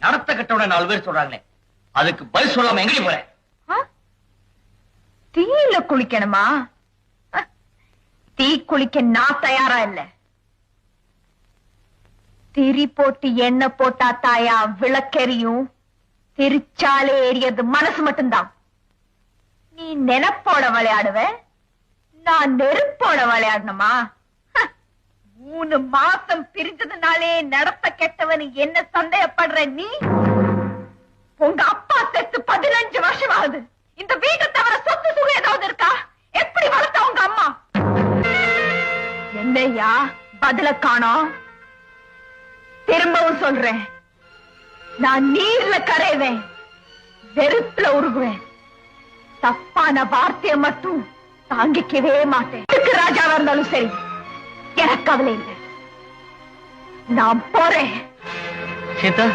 நடத்த கட்டவன 4 பேர் சொல்றாங்களே, அதுக்கு பதில் சொல்லாம எங்கடி போற? தீயில குளிக்கணுமா? தீ குளிக்க நான் தயாரா இல்ல. திரி போட்டு எண்ணெய் போட்டா தாயா விளக்கெரியும், திரிச்சாலே எரியது மனசு மட்டும்தான். நீ நெனப்போட விளையாடுவ, நான் நெருப்போட விளையாடணுமா? 3 மாசம் பிரிஞ்சதுனாலே நடத்த கெட்டவன் என்ன சந்தேகப்படுற நீ? உங்க அப்பா செத்து 15 வருஷம் ஆகுது. இந்த வீட்டை தவிர சொத்து சுகம் ஏதாவது இருக்கா? எப்படி வளர்த்த உங்க அம்மா? என்னையா பதில காணோம்? திரும்பவும் சொல்றேன், நான் நீர்ல கரைவேன், நெருப்புல உருகுவேன். தப்பான வார்த்தையை மட்டும் தாங்கிக்கவே மாட்டேன். ராஜாவா இருந்தாலும் சரி, எனக்கு கவலை இல்லை. நான் போறேன். சீதா